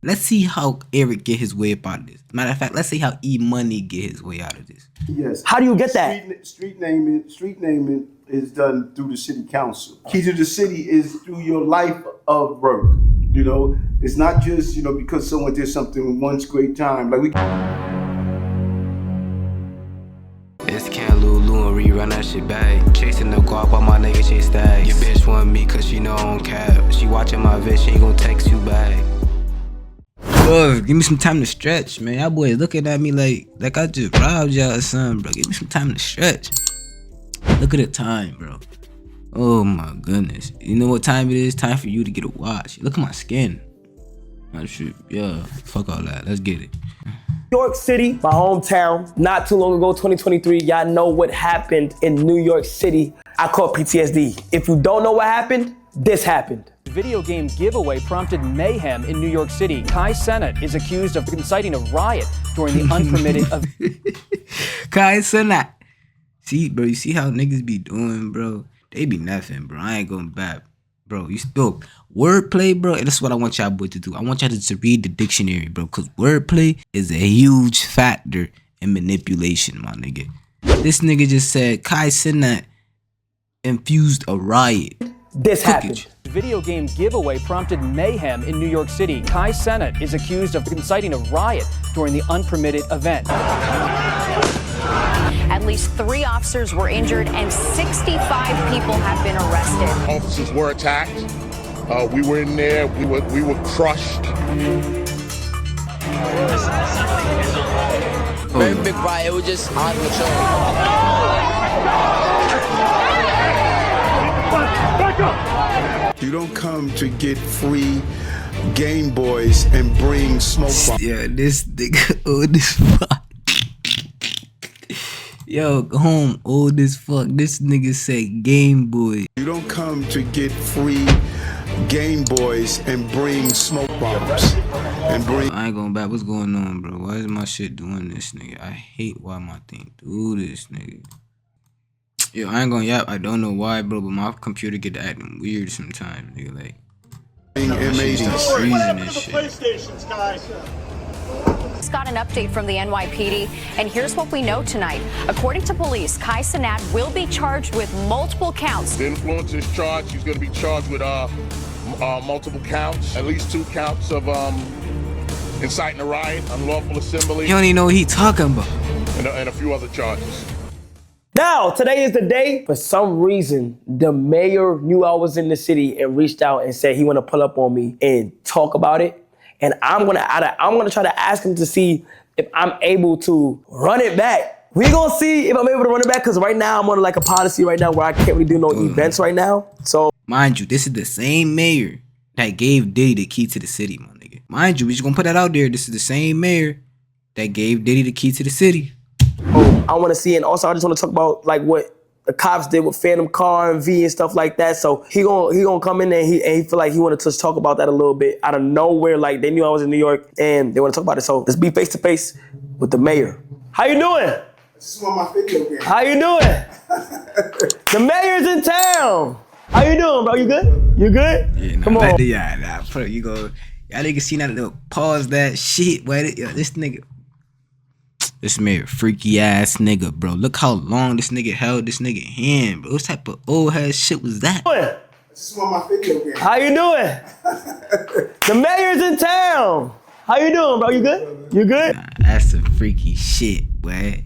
Let's see how Eric get his way up out of this. Matter of fact, let's see how E-Money get his way out of this. Yes. How do you get that? Street naming is done through the city council. Key to the city is through your life of work. You know, it's not just, you know, because someone did something once great time. Like we. It's Can Lulu and rerun that shit back. Chasing the guap while my nigga chase stacks. Your bitch want me cause she know I don't cap. She watching my vid, she ain't gon' text you back. Bro, give me some time to stretch, man. Y'all boys looking at me like I just robbed y'all or something, bro. Give me some time to stretch. Look at the time, bro. Oh my goodness. You know what time it is? Time for you to get a watch. Look at my skin. Oh shit, yeah. Fuck all that. Let's get it. New York City, my hometown. Not too long ago, 2023, y'all know what happened in New York City. I caught PTSD. If you don't know what happened, this happened. Video game giveaway prompted mayhem in New York City. Cenat is accused of inciting a riot during the unpermitted event. Cenat. See, bro, you see how niggas be doing, bro? They be nothing, bro. I ain't going back. Bro, you still wordplay, bro. And that's what I want y'all boys to do. I want y'all to read the dictionary, bro, because wordplay is a huge factor in manipulation, my nigga. This nigga just said Cenat infused a riot. This happened. Video game giveaway prompted mayhem in New York City. Cenat is accused of inciting a riot during the unpermitted event. At least 3 officers were injured and 65 people have been arrested. Officers were attacked. We were in there. We were crushed. Very big riot. It was just out of control. You don't come to get free Game Boys and bring smoke bombs. Yeah, this nigga old as fuck. Yo, home old as fuck. This nigga said Game Boy. You don't come to get free Game Boys and bring smoke bombs. I ain't going back. What's going on, bro? Why is my shit doing this, nigga? I hate why my thing do this, nigga. Yo, I ain't gonna yap. I don't know why, bro, but my computer get to acting weird sometimes, nigga. Like, M80s. freezing this shit. Got an update from the NYPD, and here's what we know tonight. According to police, Cenat will be charged with multiple counts. The influencer is charged. He's going to be charged with multiple counts, at least 2 counts of inciting a riot, unlawful assembly. You don't even know what he talking about. And a few other charges. Now, today is the day. For some reason, the mayor knew I was in the city and reached out and said he want to pull up on me and talk about it. And I'm gonna try to ask him to see if I'm able to run it back. We gonna see if I'm able to run it back, because right now I'm on like a policy right now where I can't really do no events right now. So mind you, this is the same mayor that gave Diddy the key to the city, my nigga. Mind you, we just gonna put that out there. This is the same mayor that gave Diddy the key to the city. I want to see, and also I just want to talk about like what the cops did with Phantom Car and V and stuff like that. So he gonna come in there and he feel like he wanted to talk about that a little bit out of nowhere. Like they knew I was in New York and they want to talk about it. So let's be face to face with the mayor. How you doing? This is one of my video games. How you doing? The mayor's in town. How you doing, bro? You good? You good? Yeah, nah, come on. You go. Y'all niggas see that? Pause that shit. Wait, this nigga. This mayor, freaky ass nigga, bro. Look how long this nigga held this nigga hand, bro. What type of old ass shit was that? This is one of my video games. How you doing? The mayor's in town. How you doing, bro? You good? You good? Nah, that's some freaky shit, boy.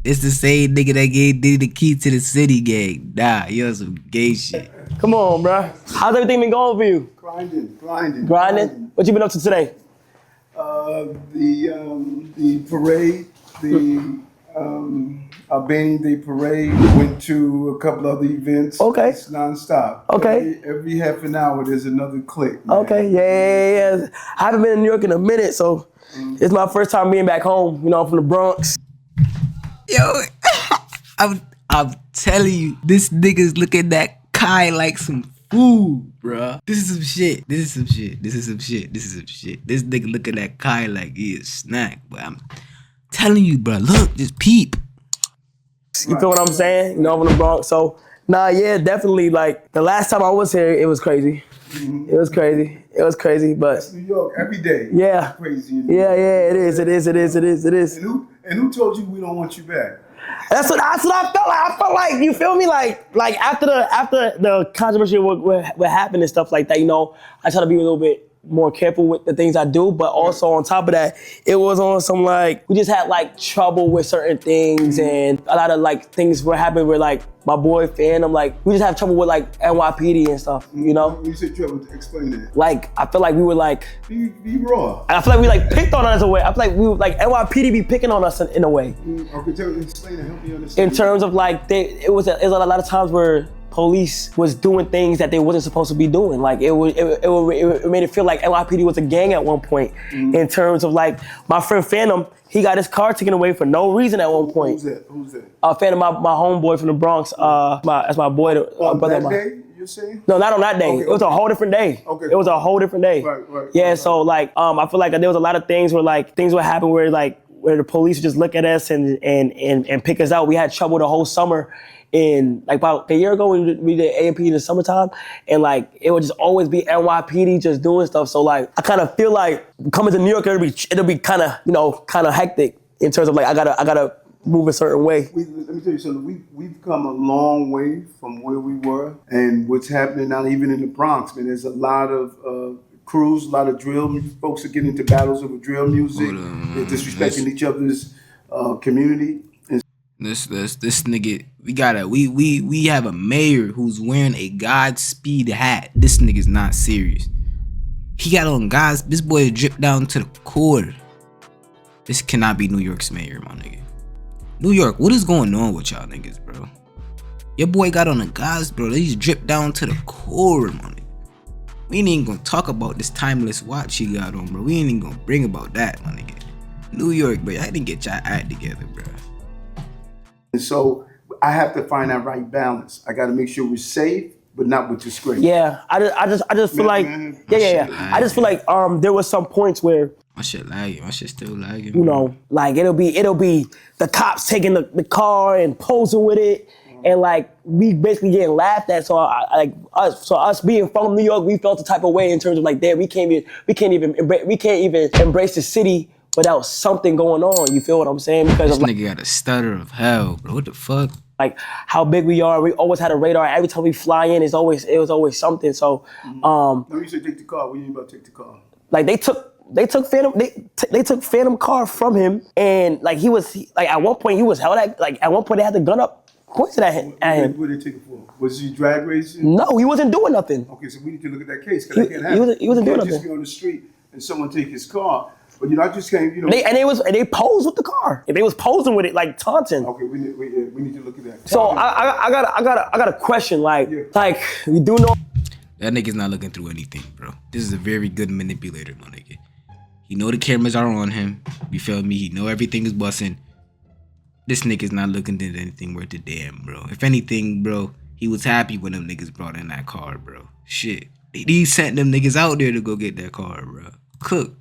It's the same nigga that gave Diddy the key to the city gang. Nah, you're some gay shit. Come on, bro. How's everything been going for you? Grinding. What you been up to today? The parade. The Albanian Day Parade, went to a couple other events. Okay. It's nonstop. Okay. Every half an hour there's another click. Man. Okay, yeah. I haven't been in New York in a minute, so it's my first time being back home. You know, I'm from the Bronx. Yo, I'm telling you, this nigga's looking at Kai like some food, bruh. This is some shit. This nigga looking at Kai like he is snack, but I'm telling you, bro. Look, just peep. You feel what I'm saying? You know, I'm from the Bronx. So, nah, yeah, definitely. Like, the last time I was here, it was crazy. It was crazy. It was crazy, but That's New York every day. yeah, Crazy. yeah, it is. And who told you we don't want you back? That's what I felt like. I felt like, you feel me? Like after the controversy of what happened and stuff like that, you know, I try to be a little bit more careful with the things I do, but also on top of that, it was on some like, we just had like trouble with certain things, and a lot of like things were happening where like my boy Phantom, like we just have trouble with like NYPD and stuff, you know? When you said trouble, explain that. Like, I feel like we were like, Be raw. I feel like we like picked on us in a way. I feel like we were like, NYPD be picking on us in a way. Okay, explain it, help me understand. In terms of like, it was a lot of times where police was doing things that they wasn't supposed to be doing. Like it made it feel like NYPD was a gang at one point. In terms of like, my friend Phantom, he got his car taken away for no reason at one point. Who's that? Phantom, my homeboy from the Bronx. That's my boy. Brother that day, you're saying? No, not on that day. Okay, it was a whole different day. Okay. It was a whole different day. Right. Yeah, so like, I feel like there was a lot of things where like, things would happen where like, where the police would just look at us and pick us out. We had trouble the whole summer. In like about a year ago, we did A&P in the summertime, and like it would just always be NYPD just doing stuff. So like I kind of feel like coming to New York, it'll be kind of hectic in terms of like I gotta move a certain way. Let me tell you something. We've come a long way from where we were, and what's happening now, even in the Bronx, man. There's a lot of crews, a lot of drill folks are getting into battles over drill music. They're disrespecting each other's community. This nigga, we have a mayor who's wearing a Godspeed hat. This nigga's not serious. He got on this boy dripped down to the core. This cannot be New York's mayor, my nigga. New York, what is going on with y'all niggas, bro? Your boy got on a Gods, bro. He's dripped down to the core, my nigga. We ain't even gonna talk about this timeless watch he got on, bro. We ain't even gonna bring about that, my nigga. New York, bro, I didn't get y'all act together, bro. And so I have to find that right balance. I got to make sure we're safe, but not with disgrace. Yeah, I just feel like, yeah. I just feel like there was some points where my shit lagging. My shit still lagging. You know, like it'll be the cops taking the car and posing with it, and like we basically getting laughed at. So us being from New York, we felt the type of way in terms of like, damn, we can't even embrace the city without something going on. You feel what I'm saying? Because this of like, nigga got a stutter of hell, bro. What the fuck? Like how big we are. We always had a radar. Every time we fly in, it was always something. So No, you said take the car. What do you mean about take the car? Like they took Phantom car from him, and like at one point he was held at one point they had the gun up pointed at him. What did they take it for? Was he drag racing? No, he wasn't doing nothing. Okay, so we need to look at that case, because that can't happen. He wasn't doing nothing. You can't just be on the street and someone take his car. But I just can't, They posed with the car. They was posing with it like taunting. Okay, we need to look at that. So I got a question. Like we do know that nigga's not looking through anything, bro. This is a very good manipulator, my nigga. He know the cameras are on him. You feel me? He know everything is busting. This nigga's not looking at anything worth a damn, bro. If anything, bro, he was happy when them niggas brought in that car, bro. Shit, he sent them niggas out there to go get that car, bro. Cook.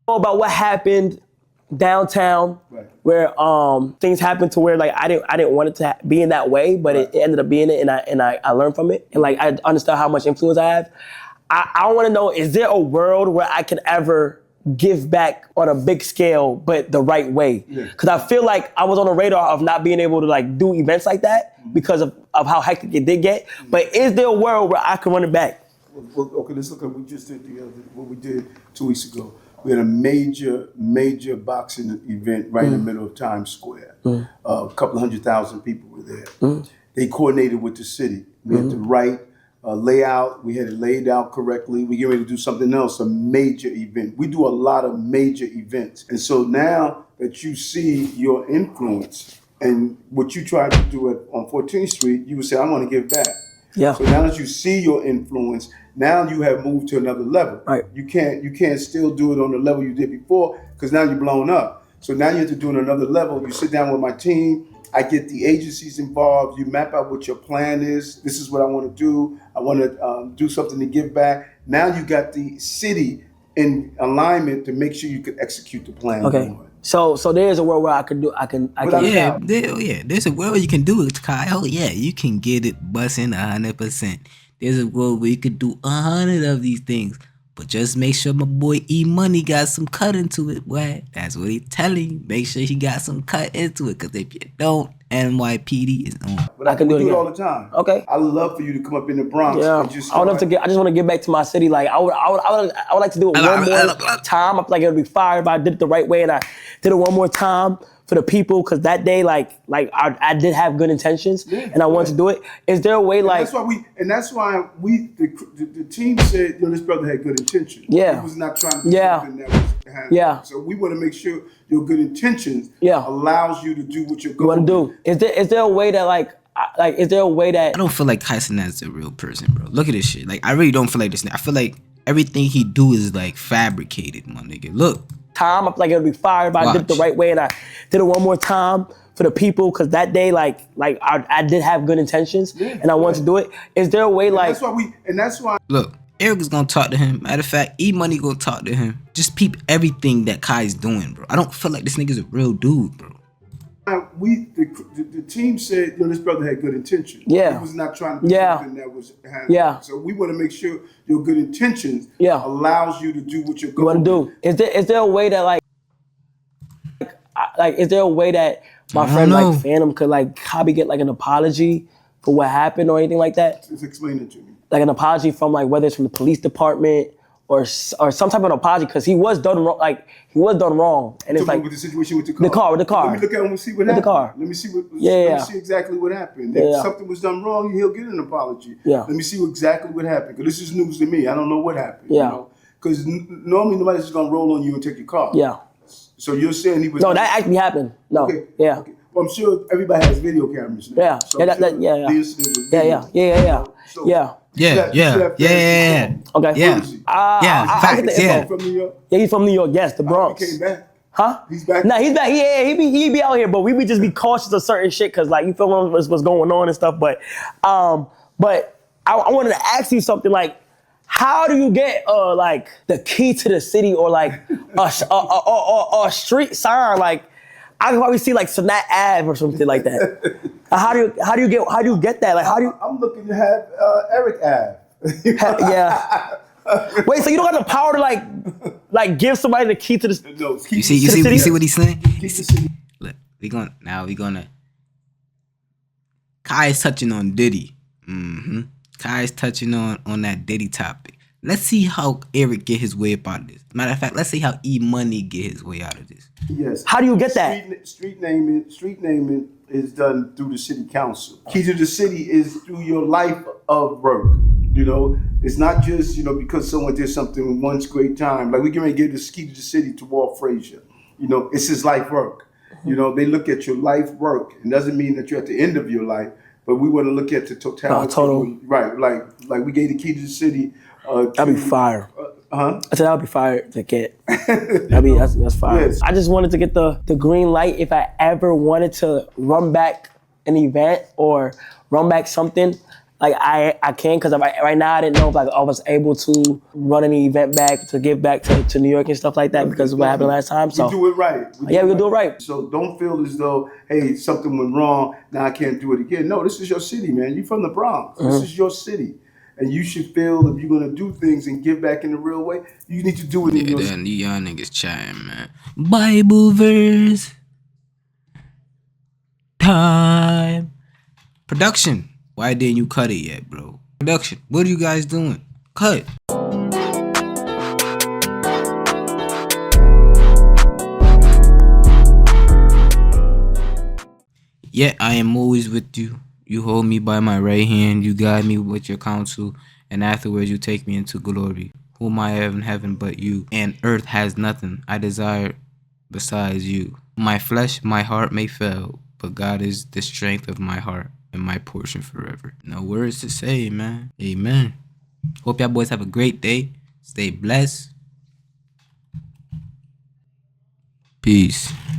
About what happened downtown, right, where things happened to where like I didn't want it to be in that way, but it ended up being it, and I learned from it, and like I understand how much influence I have. I want to know, is there a world where I can ever give back on a big scale, but the right way? Because I feel like I was on the radar of not being able to like do events like that because of how hectic it did get. But is there a world where I can run it back? Well, okay, let's look at what we just did what we did 2 weeks ago. We had a major boxing event right in the middle of Times Square. A couple 100,000 people were there. They coordinated with the city. We had the right layout. We had it laid out correctly. We get ready to do something else, a major event. We do a lot of major events. And so now that you see your influence and what you tried to do on 14th Street, you would say, I want to give back. Yeah. So now that you see your influence, now you have moved to another level. Right. You can't still do it on the level you did before, because now you're blown up. So now you have to do it on another level. You sit down with my team. I get the agencies involved. You map out what your plan is. This is what I want to do. I want to do something to give back. Now you got the city in alignment to make sure you can execute the plan. Okay. So there's a world where I can. There's a world you can do it, Kyle. Yeah, you can get it busting 100%. There's a world where you could do 100 of these things. But just make sure my boy E Money got some cut into it, boy. That's what he telling you. Make sure he got some cut into it. Cause if you don't, NYPD is on. But I can do it all the time. Okay. I love for you to come up in the Bronx. Yeah. And just I would love to I just want to get back to my city. Like I would like to do it one more time. I feel like it would be fire if I did it the right way and I did it one more time for the people, because that day, like I did have good intentions and I wanted to do it. Is there a way That's why the team said, this brother had good intentions. Yeah. He was not trying to do something that was So we want to make sure your good intentions allows you to do what you're going to do. Is there a way that is there a way that I don't feel like Cenat's a real person, bro. Look at this shit. Like I really don't feel like this. I feel like everything he do is like fabricated, my nigga. Look. I feel like it would be fire if I did it the right way and I did it one more time for the people, because that day, I did have good intentions and I wanted to do it. Is there a way that's why look, Eric is gonna talk to him. Matter of fact, E Money gonna talk to him. Just peep everything that Kai's doing, bro. I don't feel like this nigga's a real dude, bro. The team said, this brother had good intentions. Yeah. He was not trying to do something that was So we want to make sure your good intentions allows you to do what you're going to do. Is there a way that is there a way that my friend Phantom could probably get an apology for what happened or anything like that? Just explain it to me. Like an apology from whether it's from the police department or some type of apology, because he was done wrong. He was done wrong, and it's with the situation with the car. With the car. Let me look at him and see what happened. The car. Let me see what. Let me see exactly what happened. If something was done wrong, he'll get an apology. Yeah. Let me see exactly what happened, because this is news to me. I don't know what happened. Yeah. Because normally nobody's just gonna roll on you and take your car. Yeah. So you're saying he was? No, that actually happened. No. Okay. Yeah. Okay. Well, I'm sure everybody has video cameras now. Yeah. So The From New York? Yeah, he's from New York. Yes, the Bronx. He came back. Huh? He's back. Nah, he's back. Yeah, he be out here, but we just be cautious of certain shit, because you feel what's going on and stuff. But I wanted to ask you something how do you get the key to the city or a street sign? I could probably see Cenat Ave or something like that. How do you get that? I'm looking to have Eric Ave. Yeah. Wait, so you don't have the power to give somebody the key to the No, You see what he's saying? Keep the city. Look, we gonna Kai's touching on Diddy. Kai's touching on that Diddy topic. Let's see how Eric get his way up out of this. Matter of fact, let's see how E Money get his way out of this. Yes. How do you get that? Street naming is done through the city council. Key to the city is through your life of work. It's not just, because someone did something once great time. Like we can give this key to the city to Walt Frazier. It's his life work. They look at your life work. It doesn't mean that you're at the end of your life, but we want to look at the totality. Right. Like we gave the key to the city. That'd be fire. I said that'd be fire to get. That's fire. Yes. I just wanted to get the green light if I ever wanted to run back an event or run back something. I can, because right now I didn't know if I was able to run any event back to give back to New York and stuff like that because of what happened last time. So we do it right. We do it right. So don't feel as though, hey, something went wrong, now I can't do it again. No, this is your city, man. You're from the Bronx. This is your city. And you should feel if you're gonna do things and give back in the real way, you need to do it in your city. Y'all niggas chatting, man. Bible verse time. Production. Why didn't you cut it yet, bro? Production. What are you guys doing? Cut. Yet I am always with you. You hold me by my right hand. You guide me with your counsel. And afterwards you take me into glory. Whom I have in heaven but you. And earth has nothing I desire besides you. My flesh, my heart may fail, but God is the strength of my heart and my portion forever. No words to say, man. Amen. Hope y'all boys have a great day. Stay blessed. Peace.